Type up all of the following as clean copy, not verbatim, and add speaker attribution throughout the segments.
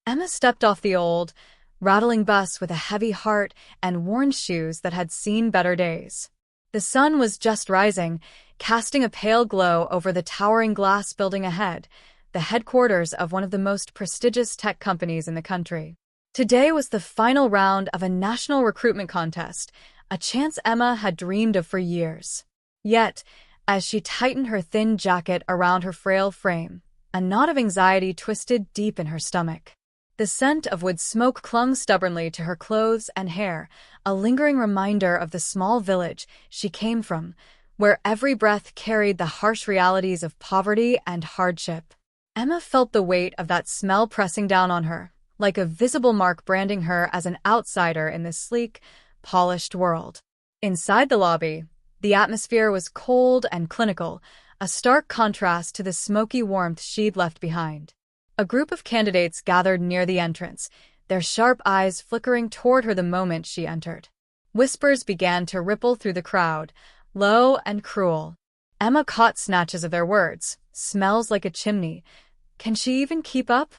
Speaker 1: Emma stepped off the old, rattling bus with a heavy heart and worn shoes that had seen better days. The sun was just rising, casting a pale glow over the towering glass building ahead, the headquarters of one of the most prestigious tech companies in the country. Today was the final round of a national recruitment contest, a chance Emma had dreamed of for years. Yet, as she tightened her thin jacket around her frail frame, a knot of anxiety twisted deep in her stomach. The scent of wood smoke clung stubbornly to her clothes and hair, a lingering reminder of the small village she came from, where every breath carried the harsh realities of poverty and hardship. Emma felt the weight of that smell pressing down on her, like a visible mark branding her as an outsider in this sleek, polished world. Inside the lobby, the atmosphere was cold and clinical, a stark contrast to the smoky warmth she'd left behind. A group of candidates gathered near the entrance, their sharp eyes flickering toward her the moment she entered. Whispers began to ripple through the crowd, low and cruel. Emma caught snatches of their words. Smells like a chimney. Can she even keep up?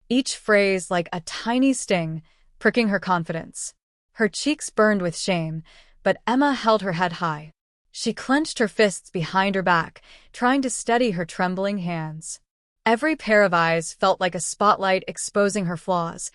Speaker 1: Each phrase like a tiny sting, pricking her confidence. Her cheeks burned with shame, but Emma held her head high. She clenched her fists behind her back, trying to steady her trembling hands. Every pair of eyes felt like a spotlight exposing her flaws,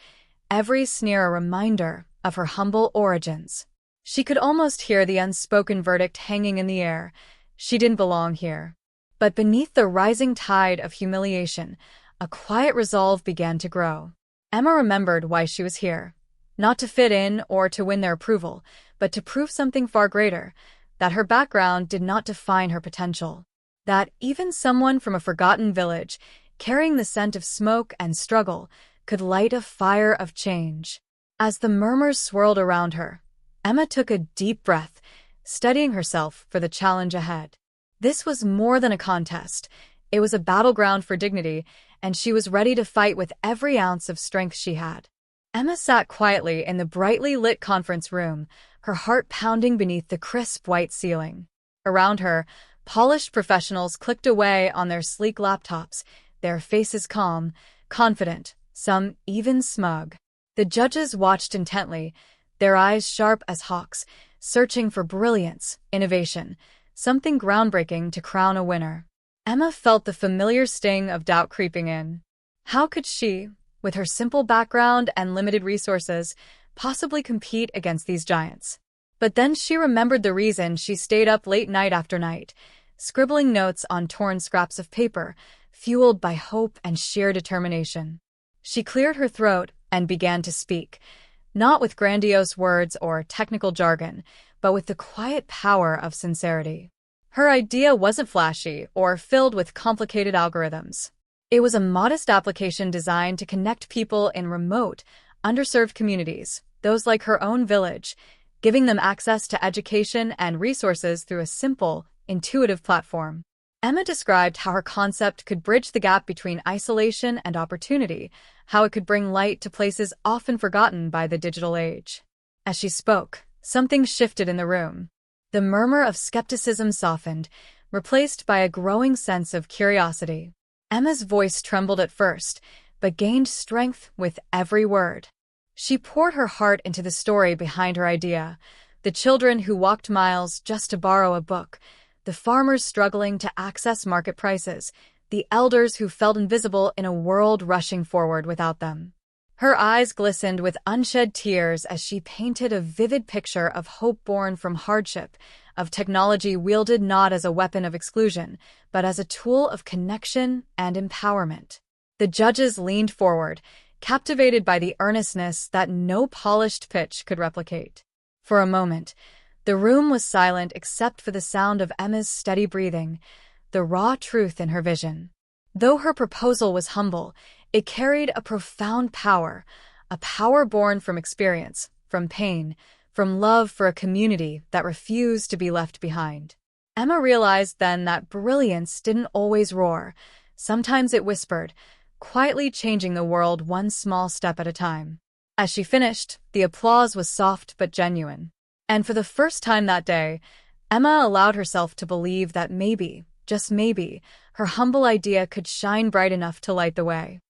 Speaker 1: every sneer a reminder of her humble origins. She could almost hear the unspoken verdict hanging in the air. She didn't belong here. But beneath the rising tide of humiliation, a quiet resolve began to grow. Emma remembered why she was here. Not to fit in or to win their approval, but to prove something far greater, that her background did not define her potential. That even someone from a forgotten village, carrying the scent of smoke and struggle, could light a fire of change. As the murmurs swirled around her, Emma took a deep breath, steadying herself for the challenge ahead. This was more than a contest. It was a battleground for dignity, and she was ready to fight with every ounce of strength she had. Emma sat quietly in the brightly lit conference room, her heart pounding beneath the crisp white ceiling. Around her, polished professionals clicked away on their sleek laptops, their faces calm, confident, some even smug. The judges watched intently, their eyes sharp as hawks, searching for brilliance, innovation, something groundbreaking to crown a winner. Emma felt the familiar sting of doubt creeping in. How could she, with her simple background and limited resources, possibly compete against these giants? But then she remembered the reason she stayed up late night after night, scribbling notes on torn scraps of paper, fueled by hope and sheer determination. She cleared her throat and began to speak, not with grandiose words or technical jargon, but with the quiet power of sincerity. Her idea wasn't flashy or filled with complicated algorithms. It was a modest application designed to connect people in remote, underserved communities, those like her own village, giving them access to education and resources through a simple, intuitive platform. Emma described how her concept could bridge the gap between isolation and opportunity, how it could bring light to places often forgotten by the digital age. As she spoke, something shifted in the room. The murmur of skepticism softened, replaced by a growing sense of curiosity. Emma's voice trembled at first, but gained strength with every word. She poured her heart into the story behind her idea, the children who walked miles just to borrow a book, the farmers struggling to access market prices, the elders who felt invisible in a world rushing forward without them. Her eyes glistened with unshed tears as she painted a vivid picture of hope born from hardship, of technology wielded not as a weapon of exclusion, but as a tool of connection and empowerment. The judges leaned forward, captivated by the earnestness that no polished pitch could replicate. For a moment, the room was silent except for the sound of Emma's steady breathing, the raw truth in her vision. Though her proposal was humble, it carried a profound power, a power born from experience, from pain, from love for a community that refused to be left behind. Emma realized then that brilliance didn't always roar. Sometimes it whispered, quietly changing the world one small step at a time. As she finished, the applause was soft but genuine. And for the first time that day, Emma allowed herself to believe that maybe, just maybe, her humble idea could shine bright enough to light the way.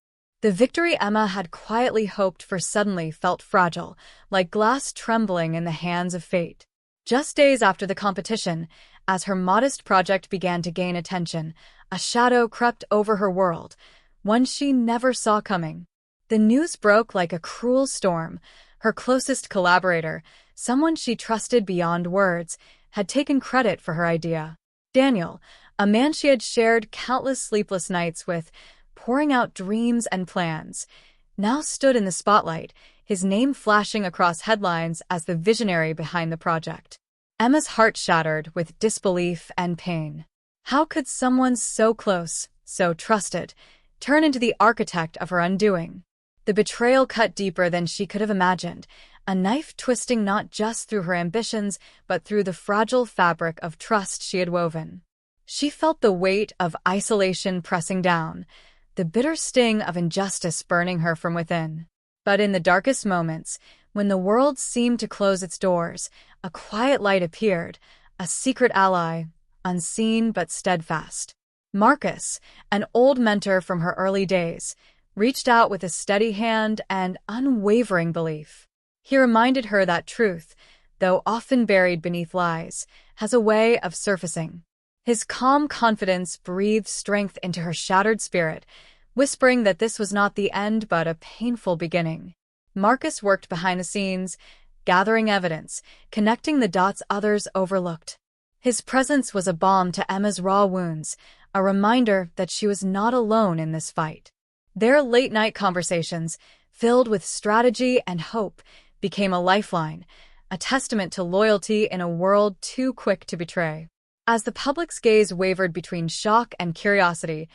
Speaker 1: The victory Emma had quietly hoped for suddenly felt fragile, like glass trembling in the hands of fate. Just days after the competition, as her modest project began to gain attention, a shadow crept over her world, one she never saw coming. The news broke like a cruel storm. Her closest collaborator, someone she trusted beyond words, had taken credit for her idea. Daniel, a man she had shared countless sleepless nights with, pouring out dreams and plans, now stood in the spotlight, his name flashing across headlines as the visionary behind the project. Emma's heart shattered with disbelief and pain. How could someone so close, so trusted, turn into the architect of her undoing? The betrayal cut deeper than she could have imagined, a knife twisting not just through her ambitions, but through the fragile fabric of trust she had woven. She felt the weight of isolation pressing down, the bitter sting of injustice burning her from within. But in the darkest moments, when the world seemed to close its doors, a quiet light appeared, a secret ally, unseen but steadfast. Marcus, an old mentor from her early days, reached out with a steady hand and unwavering belief. He reminded her that truth, though often buried beneath lies, has a way of surfacing. His calm confidence breathed strength into her shattered spirit, whispering that this was not the end but a painful beginning. Marcus worked behind the scenes, gathering evidence, connecting the dots others overlooked. His presence was a balm to Emma's raw wounds, a reminder that she was not alone in this fight. Their late-night conversations, filled with strategy and hope, became a lifeline, a testament to loyalty in a world too quick to betray. As the public's gaze wavered between shock and curiosity,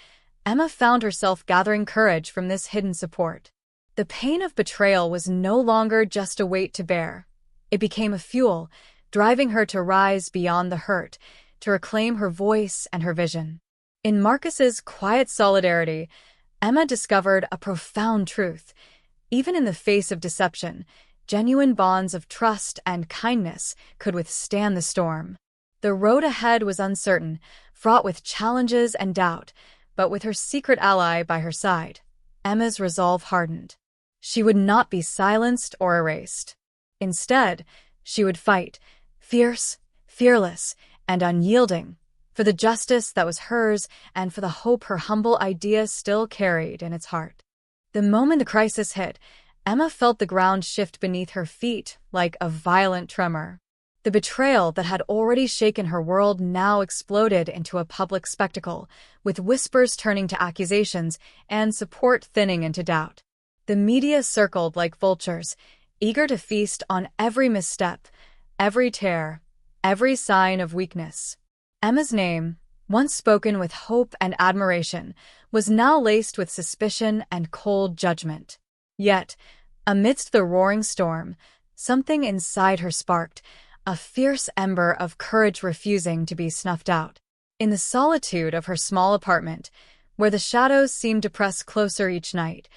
Speaker 1: Emma found herself gathering courage from this hidden support. The pain of betrayal was no longer just a weight to bear. It became a fuel, driving her to rise beyond the hurt, to reclaim her voice and her vision. In Marcus's quiet solidarity, Emma discovered a profound truth. Even in the face of deception, genuine bonds of trust and kindness could withstand the storm. The road ahead was uncertain, fraught with challenges and doubt, but with her secret ally by her side, Emma's resolve hardened. She would not be silenced or erased. Instead, she would fight, fierce, fearless, and unyielding, for the justice that was hers and for the hope her humble idea still carried in its heart. The moment the crisis hit, Emma felt the ground shift beneath her feet like a violent tremor. The betrayal that had already shaken her world now exploded into a public spectacle, with whispers turning to accusations and support thinning into doubt. The media circled like vultures, eager to feast on every misstep, every tear, every sign of weakness. Emma's name, once spoken with hope and admiration, was now laced with suspicion and cold judgment. Yet, amidst the roaring storm, something inside her sparked, a fierce ember of courage refusing to be snuffed out. In the solitude of her small apartment, where the shadows seemed to press closer each night,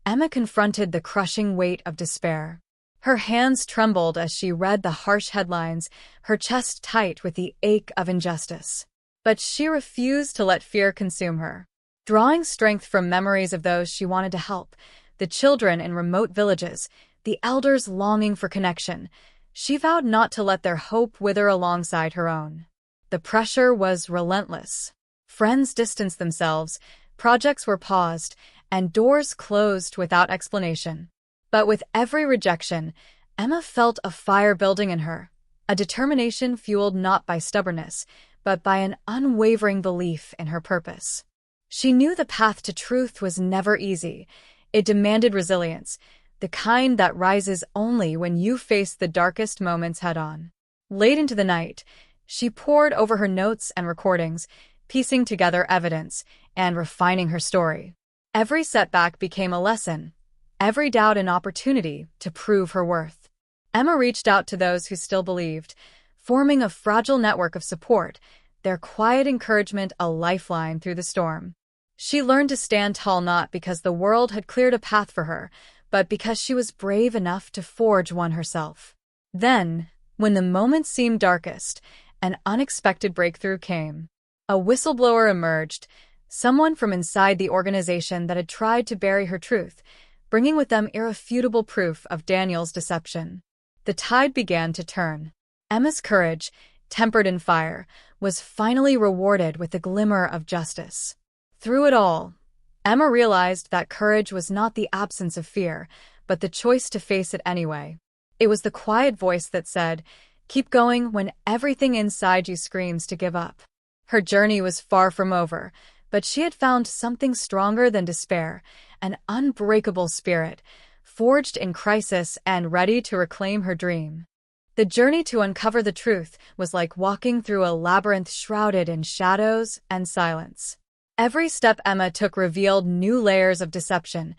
Speaker 1: Emma confronted the crushing weight of despair. Her hands trembled as she read the harsh headlines, her chest tight with the ache of injustice. But she refused to let fear consume her. Drawing strength from memories of those she wanted to help, the children in remote villages, the elders longing for connection, she vowed not to let their hope wither alongside her own. The pressure was relentless. Friends distanced themselves, projects were paused, and doors closed without explanation. But with every rejection, Emma felt a fire building in her, a determination fueled not by stubbornness, but by an unwavering belief in her purpose. She knew the path to truth was never easy. It demanded resilience, the kind that rises only when you face the darkest moments head-on. Late into the night, she pored over her notes and recordings, piecing together evidence and refining her story. Every setback became a lesson, every doubt an opportunity to prove her worth. Emma reached out to those who still believed, forming a fragile network of support, their quiet encouragement a lifeline through the storm. She learned to stand tall not because the world had cleared a path for her, but because she was brave enough to forge one herself. Then, when the moment seemed darkest, an unexpected breakthrough came. A whistleblower emerged, someone from inside the organization that had tried to bury her truth, bringing with them irrefutable proof of Daniel's deception. The tide began to turn. Emma's courage, tempered in fire, was finally rewarded with the glimmer of justice. Through it all, Emma realized that courage was not the absence of fear, but the choice to face it anyway. It was the quiet voice that said, "Keep going when everything inside you screams to give up." Her journey was far from over, but she had found something stronger than despair, an unbreakable spirit, forged in crisis and ready to reclaim her dream. The journey to uncover the truth was like walking through a labyrinth shrouded in shadows and silence. Every step Emma took revealed new layers of deception,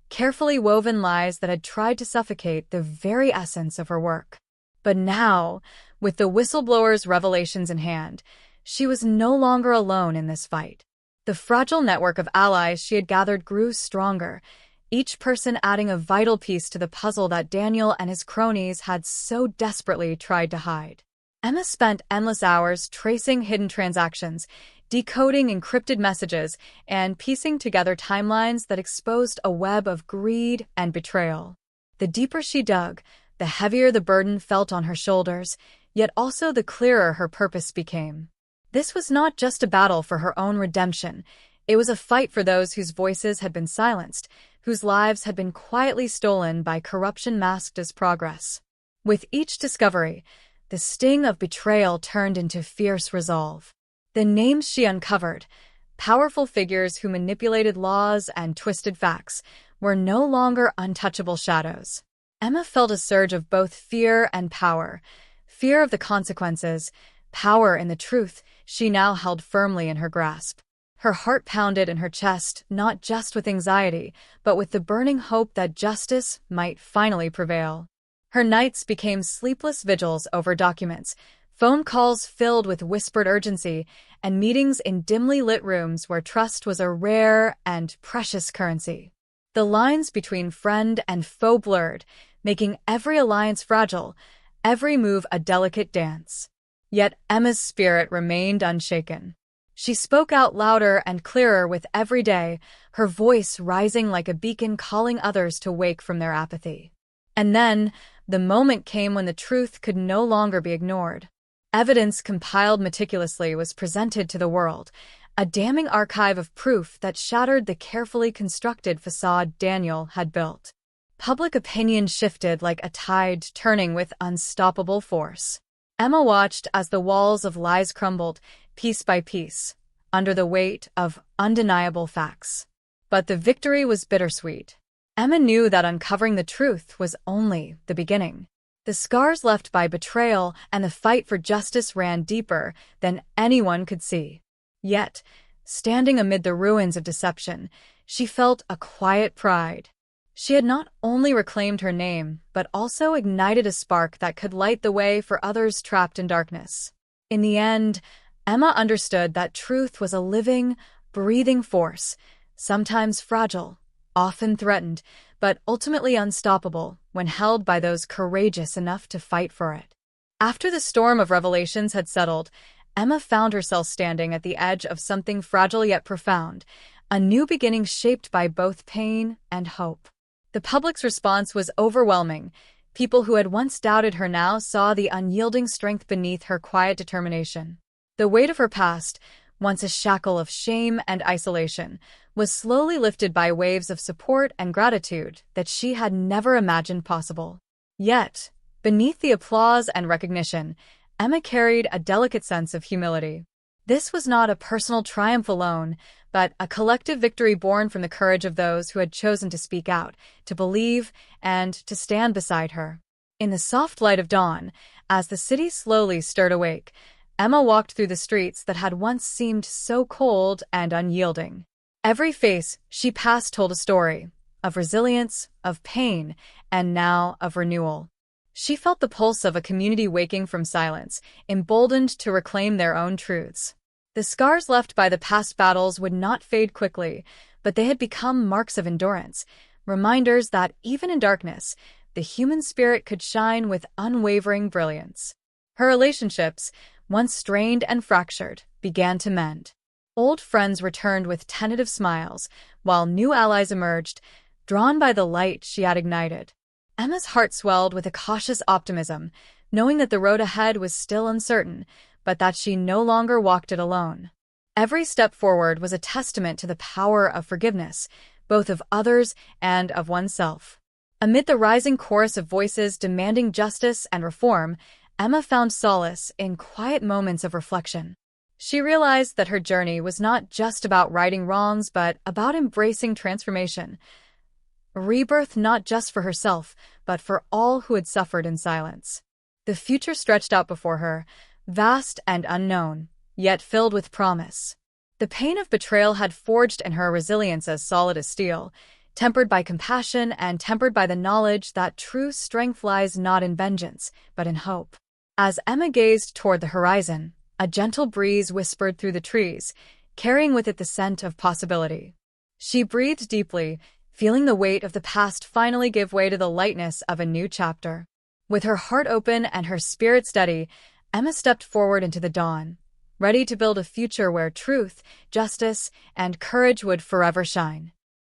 Speaker 1: carefully woven lies that had tried to suffocate the very essence of her work. But now, with the whistleblower's revelations in hand, she was no longer alone in this fight. The fragile network of allies she had gathered grew stronger, each person adding a vital piece to the puzzle that Daniel and his cronies had so desperately tried to hide. Emma spent endless hours tracing hidden transactions, decoding encrypted messages, and piecing together timelines that exposed a web of greed and betrayal. The deeper she dug, the heavier the burden felt on her shoulders, yet also the clearer her purpose became. This was not just a battle for her own redemption. It was a fight for those whose voices had been silenced, whose lives had been quietly stolen by corruption masked as progress. With each discovery, the sting of betrayal turned into fierce resolve. The names she uncovered, powerful figures who manipulated laws and twisted facts, were no longer untouchable shadows. Emma felt a surge of both fear and power, fear of the consequences, power in the truth she now held firmly in her grasp. Her heart pounded in her chest, not just with anxiety, but with the burning hope that justice might finally prevail. Her nights became sleepless vigils over documents, phone calls filled with whispered urgency, and meetings in dimly lit rooms where trust was a rare and precious currency. The lines between friend and foe blurred, making every alliance fragile, every move a delicate dance. Yet Emma's spirit remained unshaken. She spoke out louder and clearer with every day, her voice rising like a beacon calling others to wake from their apathy. And then, the moment came when the truth could no longer be ignored. Evidence compiled meticulously was presented to the world, a damning archive of proof that shattered the carefully constructed facade Daniel had built. Public opinion shifted like a tide turning with unstoppable force. Emma watched as the walls of lies crumbled, piece by piece, under the weight of undeniable facts. But the victory was bittersweet. Emma knew that uncovering the truth was only the beginning. The scars left by betrayal and the fight for justice ran deeper than anyone could see. Yet, standing amid the ruins of deception, she felt a quiet pride. She had not only reclaimed her name, but also ignited a spark that could light the way for others trapped in darkness. In the end, Emma understood that truth was a living, breathing force, sometimes fragile, often threatened, but ultimately unstoppable when held by those courageous enough to fight for it. After the storm of revelations had settled, Emma found herself standing at the edge of something fragile yet profound, a new beginning shaped by both pain and hope. The public's response was overwhelming. People who had once doubted her now saw the unyielding strength beneath her quiet determination. The weight of her past, once a shackle of shame and isolation, was slowly lifted by waves of support and gratitude that she had never imagined possible. Yet, beneath the applause and recognition, Emma carried a delicate sense of humility. This was not a personal triumph alone, but a collective victory born from the courage of those who had chosen to speak out, to believe, and to stand beside her. In the soft light of dawn, as the city slowly stirred awake, Emma walked through the streets that had once seemed so cold and unyielding. Every face she passed told a story, of resilience, of pain, and now of renewal. She felt the pulse of a community waking from silence, emboldened to reclaim their own truths. The scars left by the past battles would not fade quickly, but they had become marks of endurance, reminders that even in darkness, the human spirit could shine with unwavering brilliance. Her relationships, once strained and fractured, began to mend. Old friends returned with tentative smiles, while new allies emerged, drawn by the light she had ignited. Emma's heart swelled with a cautious optimism, knowing that the road ahead was still uncertain, but that she no longer walked it alone. Every step forward was a testament to the power of forgiveness, both of others and of oneself. Amid the rising chorus of voices demanding justice and reform, Emma found solace in quiet moments of reflection. She realized that her journey was not just about righting wrongs, but about embracing transformation. A rebirth not just for herself, but for all who had suffered in silence. The future stretched out before her, vast and unknown, yet filled with promise. The pain of betrayal had forged in her resilience as solid as steel, tempered by compassion and tempered by the knowledge that true strength lies not in vengeance, but in hope. As Emma gazed toward the horizon, a gentle breeze whispered through the trees, carrying with it the scent of possibility. She breathed deeply, feeling the weight of the past finally give way to the lightness of a new chapter. With her heart open and her spirit steady, Emma stepped forward into the dawn, ready to build a future where truth, justice, and courage would forever shine.